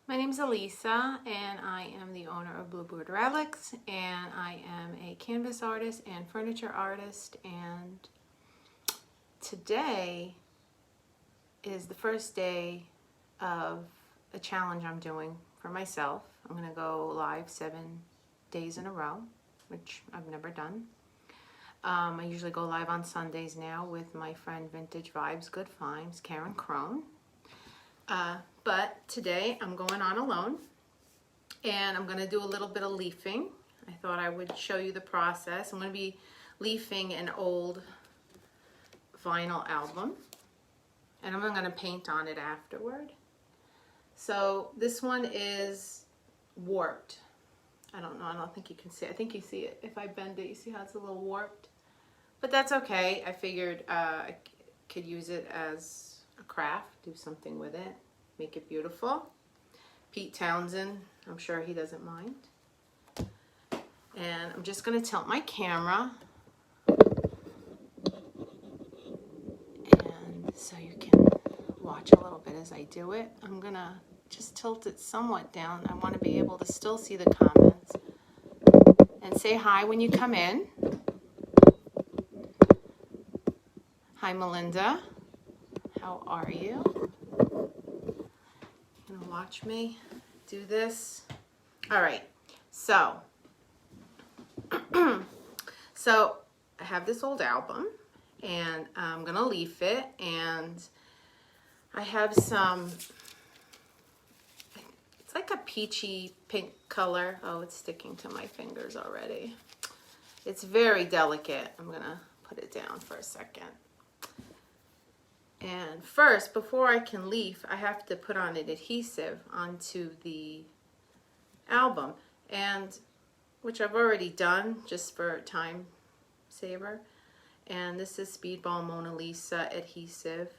My name is Elisa, and I am the owner of Bluebird Relics, and I am a canvas artist and furniture artist, and today is the first day of a challenge I'm doing for myself. I'm going to go live 7 days in a row, which I've never done. I usually go live on Sundays now with my friend Vintage Vibes Good Finds, Karen Crone. But today I'm going on alone, and I'm going to do a little bit of leafing. I thought I would show you the process. I'm going to be leafing an old vinyl album, and I'm going to paint on it afterward. So this one is warped. I don't know, I don't think you can see it. I think you see it. If I bend it, you see how it's a little warped? But that's okay. I figured I could use it as a craft, do something with it, make it beautiful. Pete Townsend, I'm sure he doesn't mind. And I'm just going to tilt my camera, and so you can watch a little bit as I do it. I'm going to just tilt it somewhat down. I want to be able to still see the comments. And say hi when you come in. Hi, Melinda. How are you? You're gonna watch me do this? All right, so so I have this old album, and I'm gonna leaf it, and I have some, it's like a peachy pink color. Oh, it's sticking to my fingers already. It's very delicate. I'm gonna put it down for a second. And first, before I can leaf, I have to put on an adhesive onto the album, and which I've already done just for time saver. And this is Speedball Mona Lisa adhesive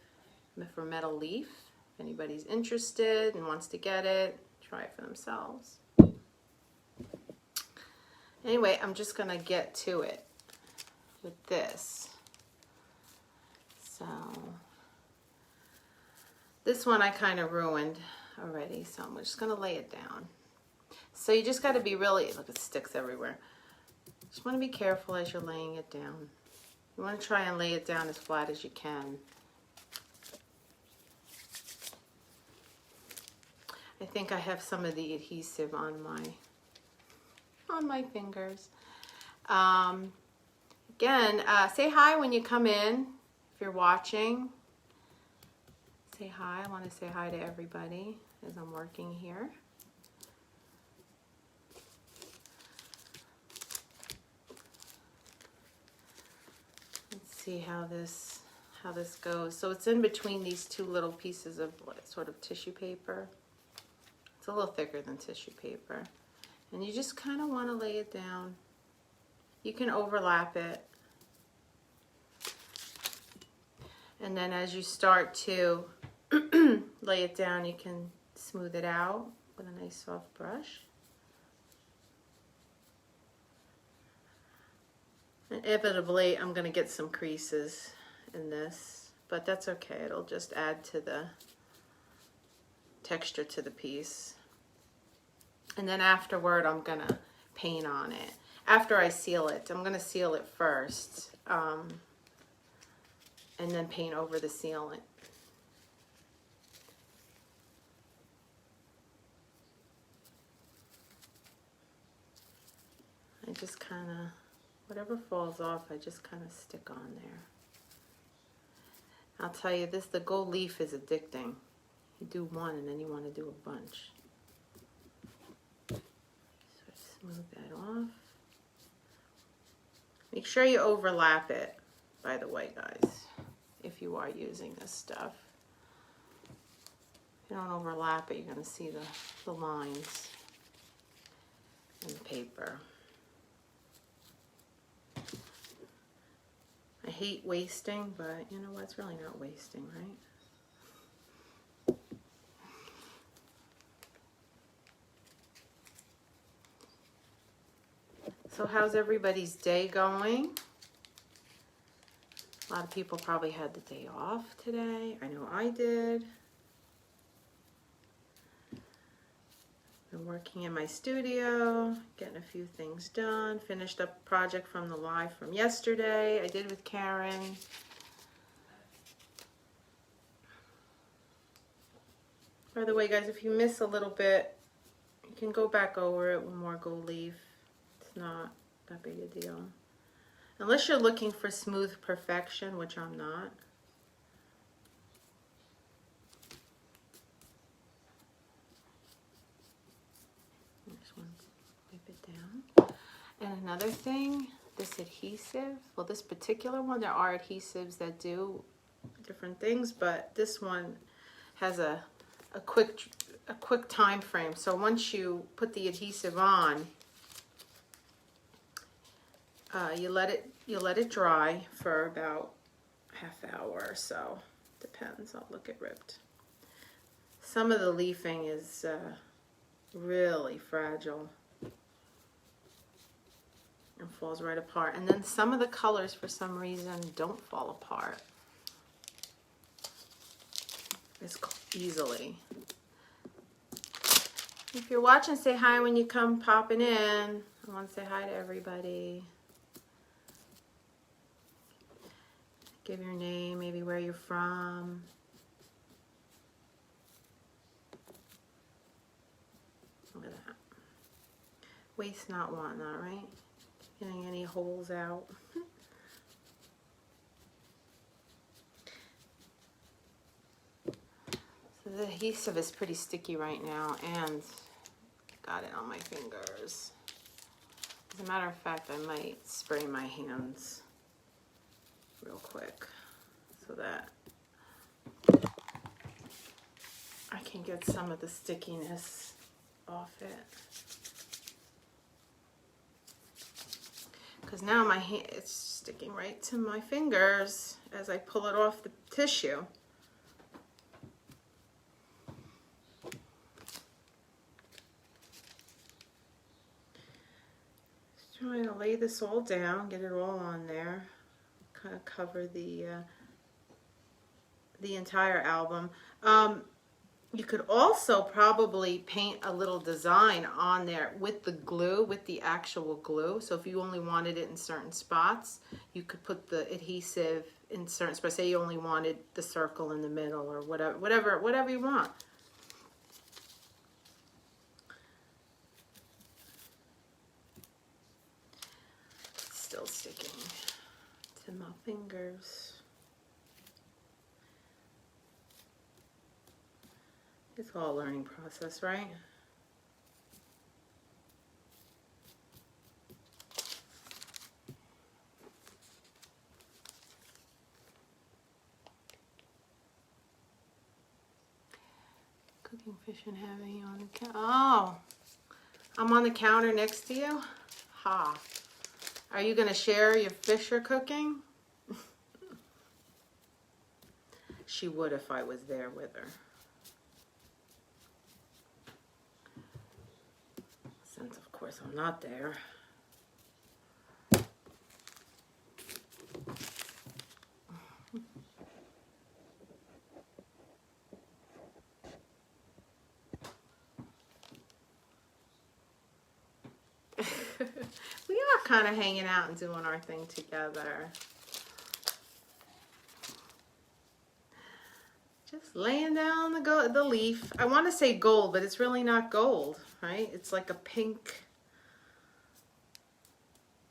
for metal leaf. If anybody's interested and wants to get it, try it for themselves. Anyway, I'm just gonna get to it with this. So this one I kind of ruined already, so I'm just going to lay it down. So you just got to be really, look, it sticks everywhere. Just want to be careful as you're laying it down. You want to try and lay it down as flat as you can. I think I have some of the adhesive on my fingers. Again, say hi when you come in if you're watching. Say hi. I want to say hi to everybody as I'm working here. Let's see how this goes. So it's in between these two little pieces of sort of tissue paper. It's a little thicker than tissue paper. And you just kind of want to lay it down. You can overlap it. And then as you start to lay it down, you can smooth it out with a nice soft brush. Inevitably, I'm going to get some creases in this, but that's okay. It'll just add to the texture to the piece. And then afterward, I'm going to paint on it. After I seal it, I'm going to seal it first, and then paint over the sealant. I just kind of, whatever falls off, I just kind of stick on there. I'll tell you this, the gold leaf is addicting. You do one and then you want to do a bunch. So smooth that off. Make sure you overlap it, by the way, guys, if you are using this stuff. If you don't overlap it, you're going to see the lines in the paper. I hate wasting, but you know what? It's really not wasting, right? So how's everybody's day going? A lot of people probably had the day off today. I know I did. Been working in my studio, getting a few things done. Finished up a project from the live from yesterday I did with Karen. By the way, guys, if you miss a little bit, you can go back over it with more gold leaf. It's not that big a deal. Unless you're looking for smooth perfection, which I'm not. Just want to wipe it down. And another thing, this adhesive, well, this particular one, there are adhesives that do different things, but this one has a quick time frame. So once you put the adhesive on, you let it dry for about half hour or so. Depends. I'll look at ripped. Some of the leafing is really fragile and falls right apart. And then some of the colors, for some reason, don't fall apart as easily. If you're watching, say hi when you come popping in. I want to say hi to everybody. Give your name, maybe where you're from. Look at that. Waste not, want not, right? Getting any holes out. So the adhesive is pretty sticky right now, and got it on my fingers. As a matter of fact, I might spray my hands real quick so that I can get some of the stickiness off it. Because now my hand, it's sticking right to my fingers as I pull it off the tissue. Just trying to lay this all down, get it all on there. Kind of cover the entire album. You could also probably paint a little design on there with the glue, with the actual glue. So if you only wanted it in certain spots, you could put the adhesive in certain spots. Say you only wanted the circle in the middle or whatever you want. It's still sticking to my fingers. It's all a learning process, right? Cooking fish and heavy on the counter. Oh, I'm on the counter next to you? Ha. Are you going to share your fish you're cooking? She would if I was there with her. Since, of course, I'm not there. We are kind of hanging out and doing our thing together. Just laying down the leaf. I want to say gold, but it's really not gold, right? It's like a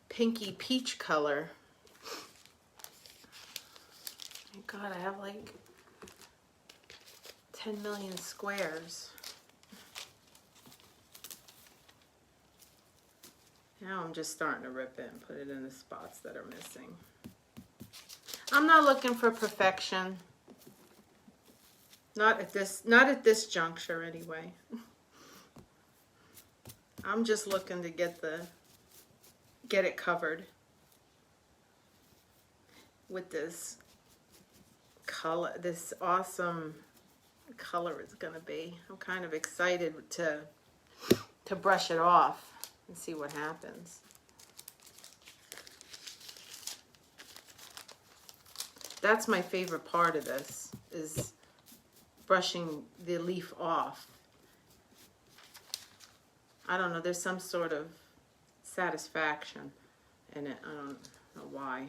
pinky peach color. My God, I have like 10 million squares. Now I'm just starting to rip it and put it in the spots that are missing. I'm not looking for perfection. Not at this juncture anyway. I'm just looking to get it covered with this color, this awesome color it's gonna be. I'm kind of excited to brush it off and see what happens. That's my favorite part of this, is brushing the leaf off. I don't know, there's some sort of satisfaction in it. I don't know why.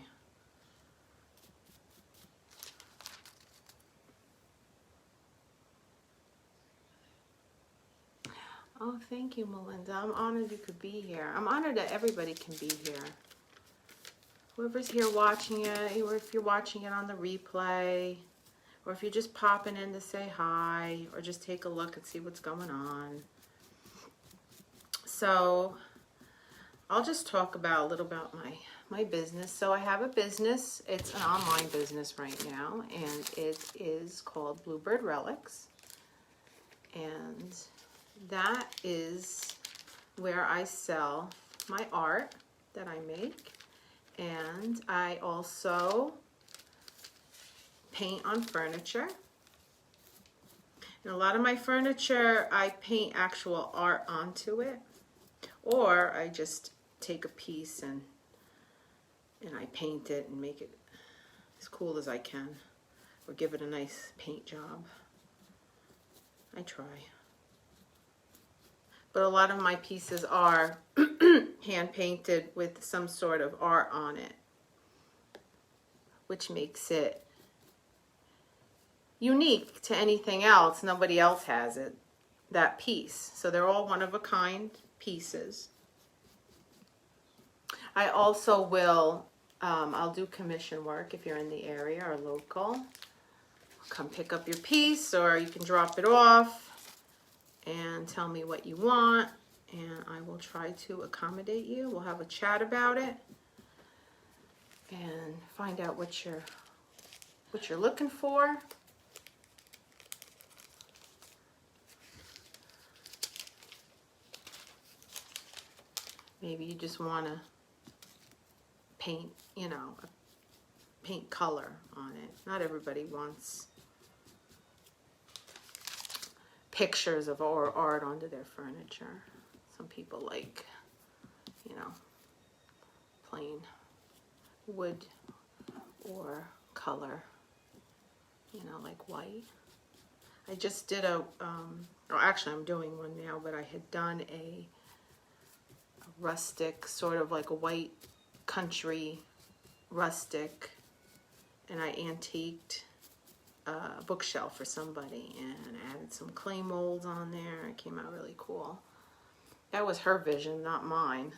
Oh, thank you, Melinda. I'm honored you could be here. I'm honored that everybody can be here. Whoever's here watching it, or if you're watching it on the replay, or if you're just popping in to say hi, or just take a look and see what's going on. So I'll just talk about a little about my business. So I have a business. It's an online business right now, and it is called Bluebird Relics. And that is where I sell my art that I make. And I also paint on furniture. And a lot of my furniture, I paint actual art onto it. Or I just take a piece and I paint it and make it as cool as I can. Or give it a nice paint job. I try. But a lot of my pieces are hand painted with some sort of art on it, which makes it unique to anything else. Nobody else has it, that piece. So they're all one of a kind pieces. I also will, I'll do commission work if you're in the area or local. Come pick up your piece, or you can drop it off and tell me what you want, and I will try to accommodate you. We'll have a chat about it and find out what you're looking for. Maybe you just want to paint, paint color on it. Not everybody wants pictures of or art onto their furniture. Some people like, plain wood or color, like white. I just did or actually I'm doing one now, but I had done a rustic, sort of like a white country rustic, and I antiqued a bookshelf for somebody and added some clay molds on there. It came out really cool. That was her vision, not mine.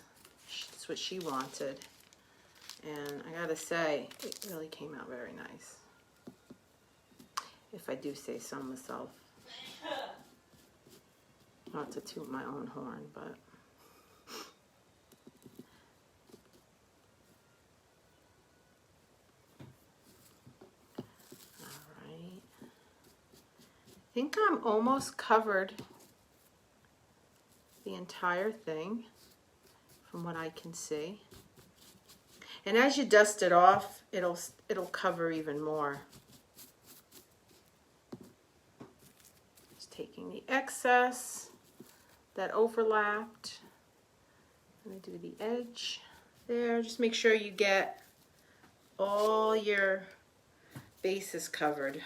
That's what she wanted. And I gotta say, it really came out very nice. If I do say so myself. Not to toot my own horn, but I think I'm almost covered the entire thing from what I can see. And as you dust it off, it'll cover even more. Just taking the excess that overlapped. I'm going to do the edge there. Just make sure you get all your bases covered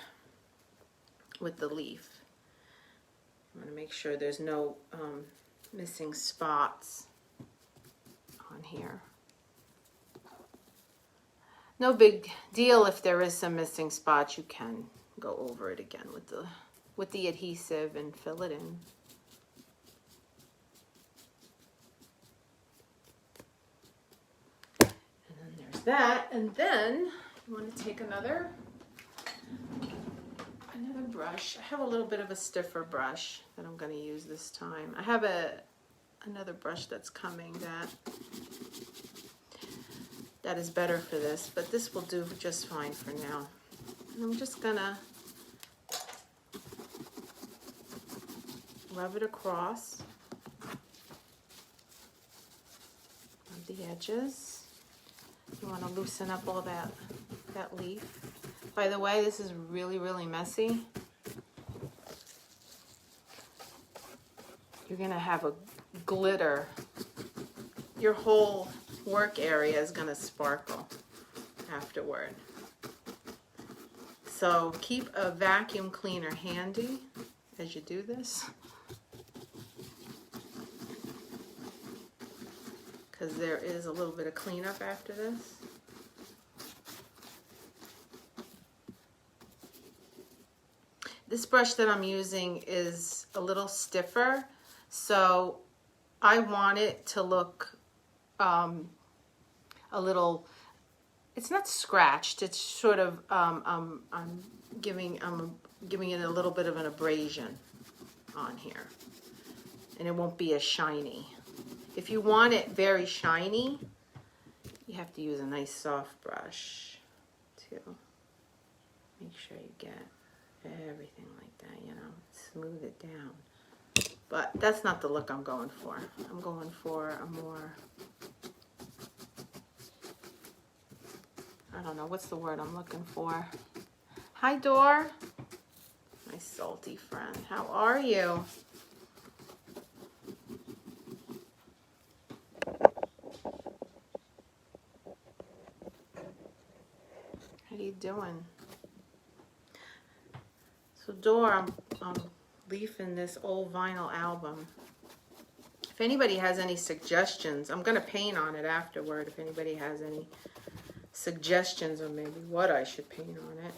with the leaf. I'm going to make sure there's no missing spots on here. No big deal if there is some missing spots. You can go over it again with the adhesive and fill it in. And then there's that. And then you want to take another brush. I have a little bit of a stiffer brush that I'm going to use this time. I have another brush that's coming that is better for this, but this will do just fine for now. And I'm just going to rub it across on the edges. You want to loosen up all that leaf. By the way, this is really, really messy. You're going to have a glitter. Your whole work area is going to sparkle afterward. So keep a vacuum cleaner handy as you do this. because there is a little bit of cleanup after this. This brush that I'm using is a little stiffer, so I want it to look a little, it's not scratched, it's sort of, I'm giving it a little bit of an abrasion on here, and it won't be as shiny. If you want it very shiny, you have to use a nice soft brush to make sure you get everything like that, you know, smooth it down. But that's not the look I'm going for. I'm going for a more, I don't know, what's the word I'm looking for? Hi, Dor. My salty friend. How are you? How you doing? So Dor, I'm leafing this old vinyl album. If anybody has any suggestions, I'm going to paint on it afterward. If anybody has any suggestions on maybe what I should paint on it.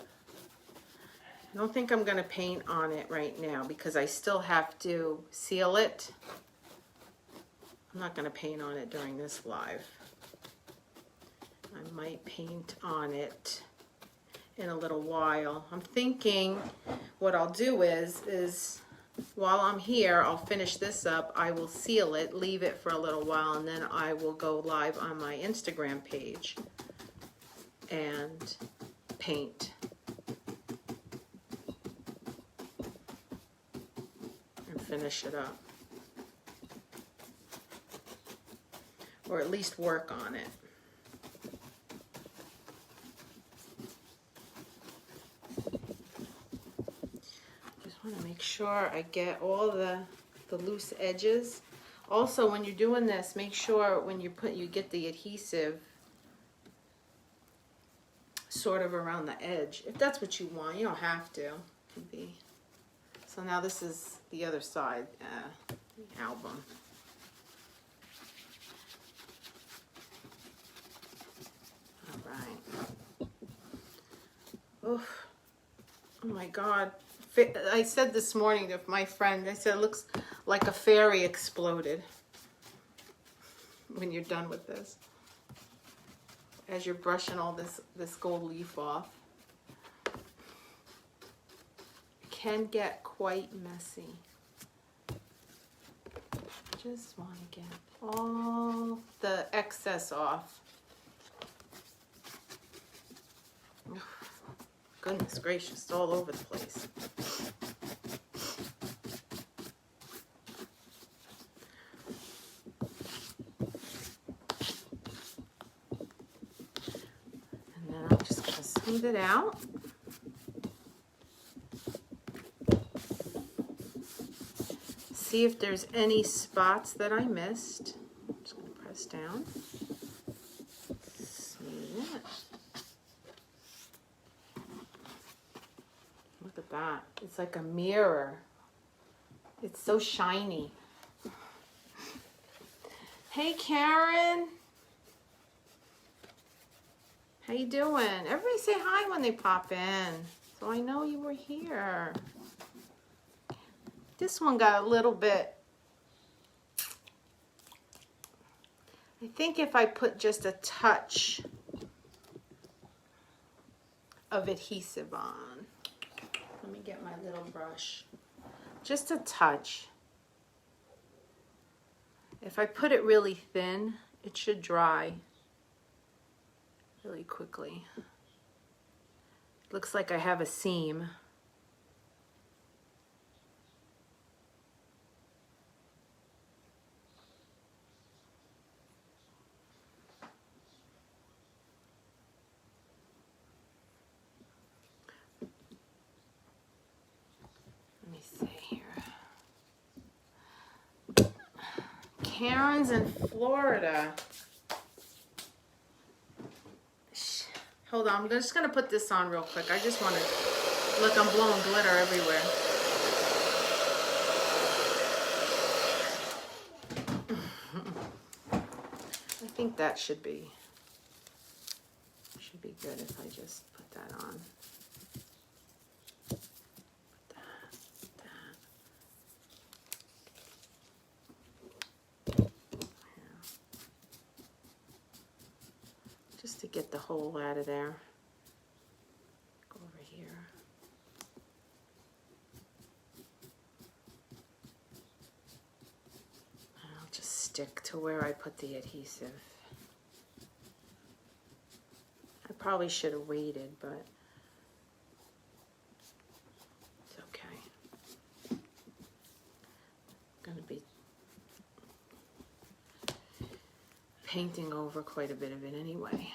I don't think I'm going to paint on it right now because I still have to seal it. I'm not going to paint on it during this live. I might paint on it in a little while. I'm thinking what I'll do is while I'm here, I'll finish this up. I will seal it, leave it for a little while, and then I will go live on my Instagram page and paint. And finish it up. Or at least work on it. To make sure I get all the loose edges. Also, when you're doing this, make sure when you get the adhesive sort of around the edge. If that's what you want, you don't have to. It can be. So now this is the other side, the album. All right. Oof. Oh my God. I said this morning to my friend, I said, it looks like a fairy exploded when you're done with this. As you're brushing all this gold leaf off. It can get quite messy. Just want to get all the excess off. Goodness gracious, it's all over the place. And then I'm just going to smooth it out. See if there's any spots that I missed. I'm just going to press down. Smooth it. Look at that. It's like a mirror. It's so shiny. Hey, Karen. How you doing? Everybody say hi when they pop in, so I know you were here. This one got a little bit. I think if I put just a touch of adhesive on. Let me get my little brush. Just a touch. If I put it really thin, it should dry really quickly. Looks like I have a seam. Let me see here. Karen's in Florida. Hold on, I'm just going to put this on real quick. I just want to, look, I'm blowing glitter everywhere. I think that should be good if I just put that on. Put that. Yeah. Just to get the hole out of there. Go over here. And I'll just stick to where I put the adhesive. I probably should have waited, but it's okay. I'm going to be painting over quite a bit of it anyway.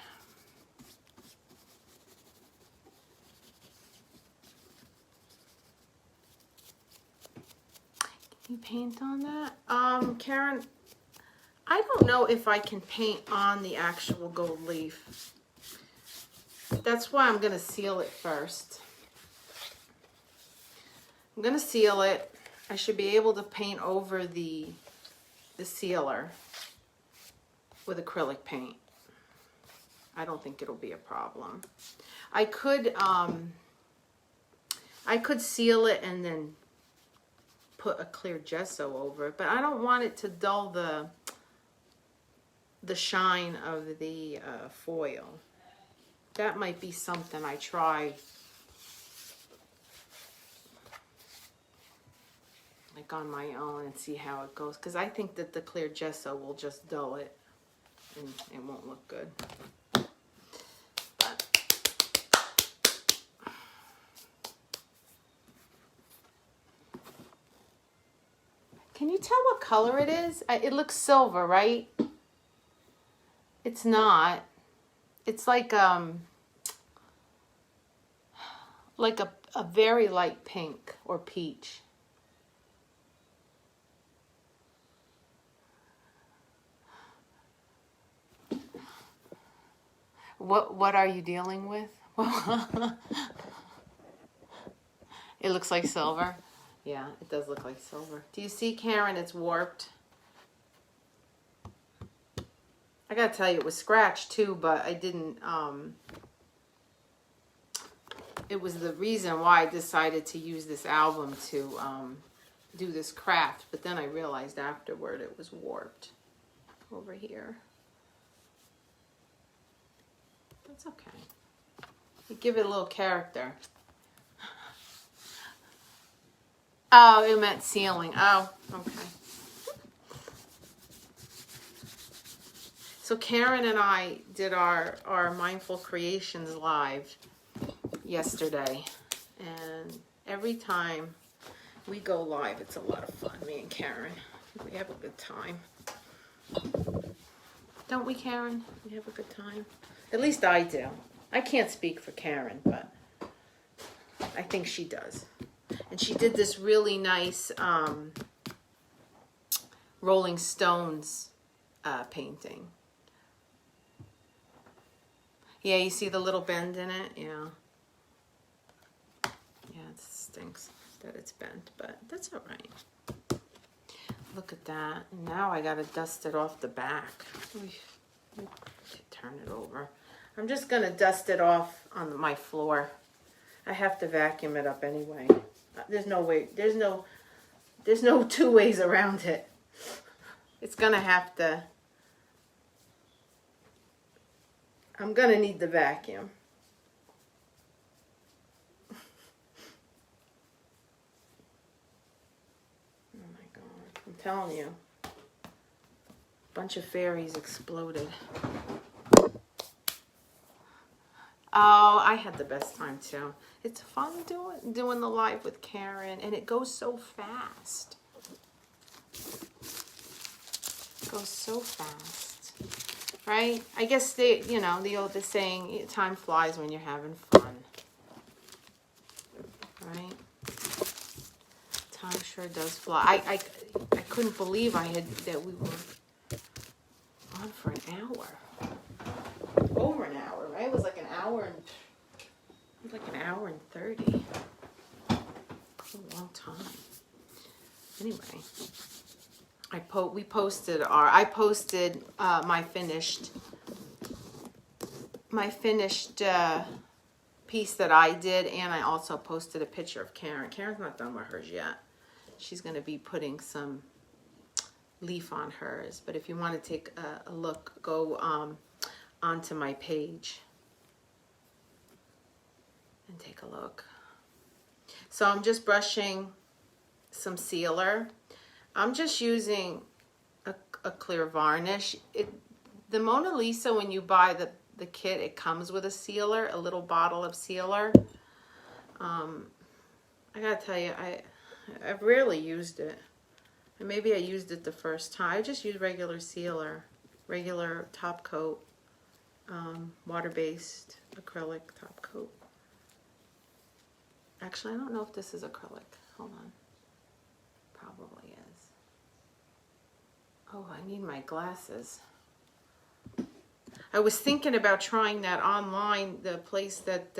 Can you paint on that? Karen, I don't know if I can paint on the actual gold leaf. That's why I'm going to seal it first. I'm going to seal it. I should be able to paint over the sealer with acrylic paint. I don't think it'll be a problem. I could seal it and then put a clear gesso over it, but I don't want it to dull the shine of the foil. That might be something I try, like on my own, and see how it goes. Because I think that the clear gesso will just dull it, and it won't look good. But can you tell what color it is? It looks silver, right? It's not. It's like a very light pink or peach. What are you dealing with? It looks like silver. Yeah, it does look like silver. Do you see, Karen? It's warped. I gotta tell you, it was scratched too, but I didn't, it was the reason why I decided to use this album to do this craft, but then I realized afterward it was warped over here. That's okay. You give it a little character. Oh, it meant sealing. Oh, okay. So Karen and I did our Mindful Creations live yesterday, and every time we go live, it's a lot of fun, me and Karen. We have a good time. Don't we, Karen? We have a good time? At least I do. I can't speak for Karen, but I think she does. And she did this really nice Rolling Stones painting. Yeah, you see the little bend in it? Yeah. Yeah, it stinks that it's bent, but that's all right. Look at that. Now I got to dust it off the back. Turn it over. I'm just going to dust it off on my floor. I have to vacuum it up anyway. There's no way. There's no two ways around it. It's going to have to. I'm going to need the vacuum. Oh my God. I'm telling you. A bunch of fairies exploded. Oh, I had the best time too. It's fun doing the live with Karen, and it goes so fast. It goes so fast, right? I guess the old saying, time flies when you're having fun, right? Time sure does fly. I couldn't believe that we were on for an hour. Over an hour, right? It was like an hour and 30. That's a long time. Anyway, I posted my finished piece that I did, and I also posted a picture of Karen. Karen's not done with hers yet. She's going to be putting some leaf on hers. But if you want to take a look, go onto my page and take a look. So I'm just brushing some sealer. I'm just using a clear varnish. The Mona Lisa, when you buy the kit, it comes with a sealer, a little bottle of sealer. I gotta tell you, I've rarely used it. And maybe I used it the first time. I just use regular sealer, regular top coat, water-based acrylic top coat. Actually, I don't know if this is acrylic. Hold on. Probably is. Oh, I need my glasses. I was thinking about trying that online, the place that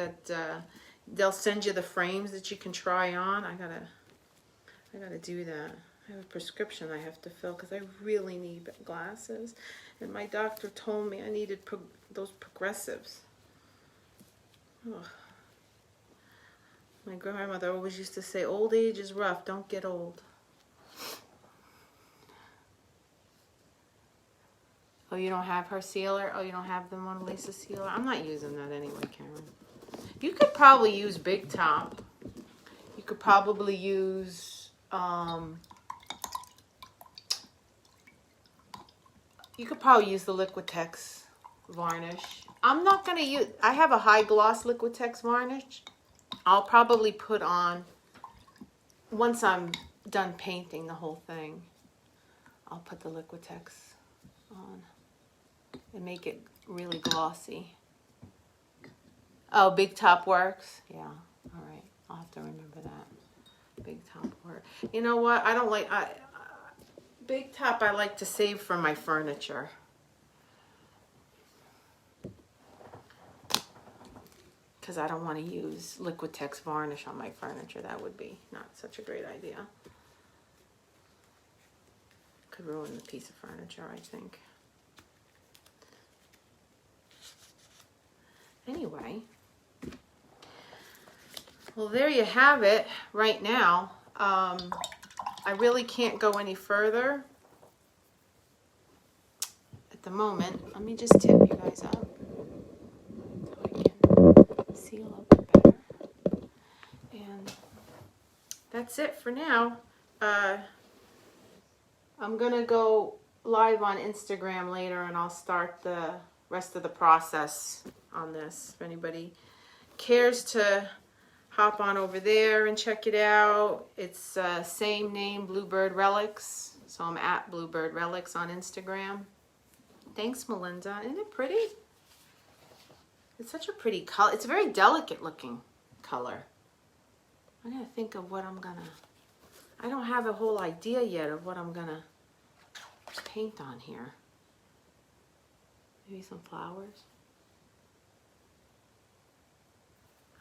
they'll send you the frames that you can try on. I gotta do that. I have a prescription I have to fill because I really need glasses, and my doctor told me I needed those progressives. Ugh. My grandmother always used to say, old age is rough, don't get old. Oh, you don't have her sealer? Oh, you don't have the Mona Lisa sealer? I'm not using that anyway, Karen. You could probably use Big Top. You could probably use, the Liquitex varnish. I'm not going to use, I have a high gloss Liquitex varnish. I'll probably put on, once I'm done painting the whole thing, I'll put the Liquitex on and make it really glossy. Oh, Big Top works? Yeah, all right. I'll have to remember that. Big Top works. You know what? I don't like, Big Top I like to save for my furniture. Because I don't want to use Liquitex varnish on my furniture. That would be not such a great idea. Could ruin the piece of furniture, I think. Anyway, well, there you have it right now. I really can't go any further at the moment. Let me just tip you guys up so I can see a little bit better. And that's it for now. I'm going to go live on Instagram later, and I'll start the rest of the process on this. If anybody cares to hop on over there and check it out. It's same name, Bluebird Relics. So I'm at Bluebird Relics on Instagram. Thanks, Melinda. Isn't it pretty? It's such a pretty color. It's a very delicate looking color. I gotta think of what I'm gonna... I don't have a whole idea yet of what I'm gonna paint on here. Maybe some flowers.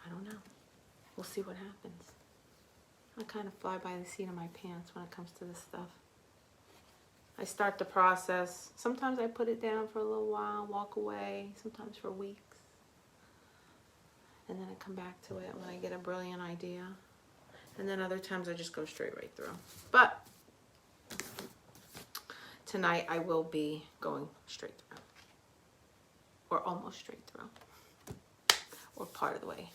I don't know. We'll see what happens. I kind of fly by the seat of my pants when it comes to this stuff. I start the process. Sometimes I put it down for a little while, walk away, sometimes for weeks. And then I come back to it when I get a brilliant idea. And then other times I just go straight right through. But tonight I will be going straight through. Or almost straight through. Or part of the way.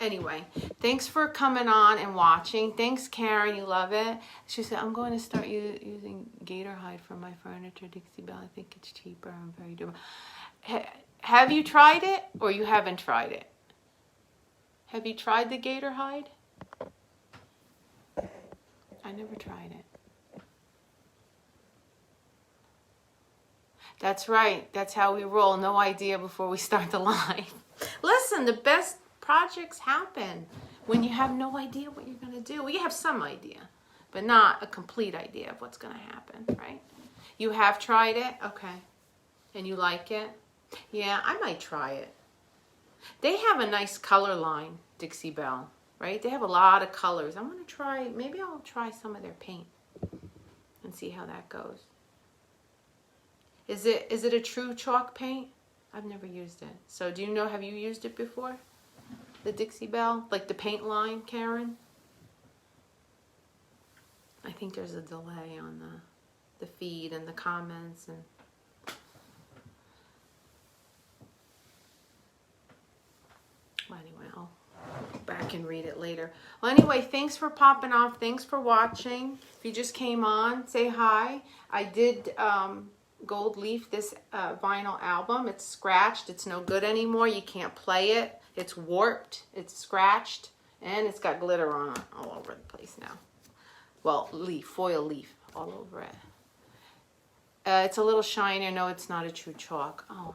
Anyway, thanks for coming on and watching. Thanks, Karen. You love it. She said, I'm going to start using gator hide for my furniture, Dixie Belle. I think it's cheaper and very durable. Have you tried it or you haven't tried it? Have you tried the gator hide? I never tried it. That's right. That's how we roll. No idea before we start the live. Listen, the best projects happen when you have no idea what you're going to do. Well, you have some idea, but not a complete idea of what's going to happen, right? You have tried it? Okay. And you like it? Yeah, I might try it. They have a nice color line, Dixie Belle, right? They have a lot of colors. I'm going to try, maybe I'll try some of their paint and and see how that goes. Is it a true chalk paint? I've never used it. So do you know, have you used it before? The Dixie Belle? Like the paint line, Karen? I think there's a delay on the feed and the comments. And well, anyway, I'll go back and read it later. Well, anyway, thanks for popping off. Thanks for watching. If you just came on, say hi. I did gold leaf this vinyl album. It's scratched. It's no good anymore. You can't play it. It's warped. It's scratched. And it's got glitter on it all over the place now. Well, foil leaf all over it. It's a little shinier. No, it's not a true chalk. Oh,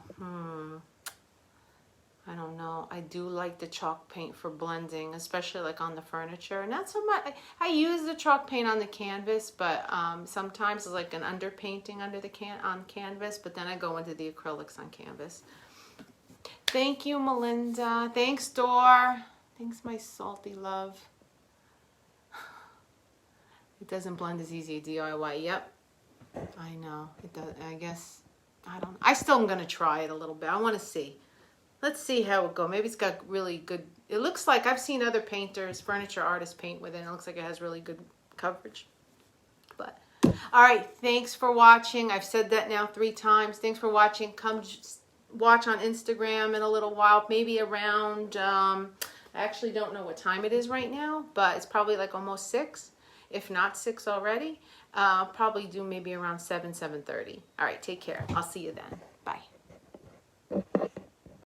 I don't know. I do like the chalk paint for blending, especially like on the furniture. Not so much. I use the chalk paint on the canvas, but sometimes it's like an underpainting under the on canvas. But then I go into the acrylics on canvas. Thank you, Melinda. Thanks, Dor. Thanks, my salty love. It doesn't blend as easy DIY. Yep, I know it does. I guess I don't. I still am gonna try it a little bit. I want to see. Let's see how it goes. Maybe it's got really good. It looks like I've seen other painters, furniture artists paint with it. And it looks like it has really good coverage. But all right, thanks for watching. I've said that now 3 times. Thanks for watching. Come watch on Instagram in a little while. Maybe around. I actually don't know what time it is right now, but it's probably like almost 6. If not 6 already, probably do maybe around 7:30. All right, take care. I'll see you then.